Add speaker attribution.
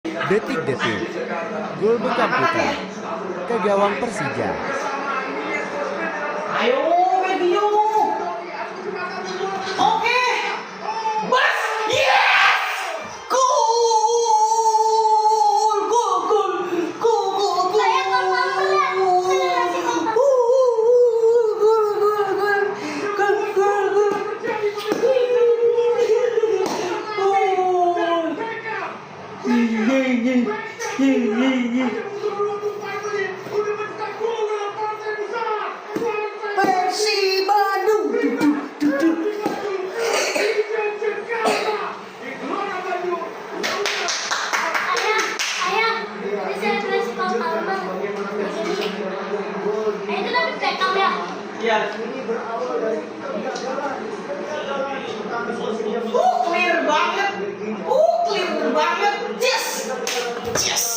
Speaker 1: Detik-detik, gol Bekam Putra ke gawang Persija.
Speaker 2: Ayo, Medio. Oke. Bas. Yes! Gol! Gol, gol. Gol, gol, gol. Persib Bandung.
Speaker 3: Ayah, ini selebrasi Bang Palma. Itu tapi Beckham ya?
Speaker 2: Iya. Clear banget. Clear banget. Yes. Yes.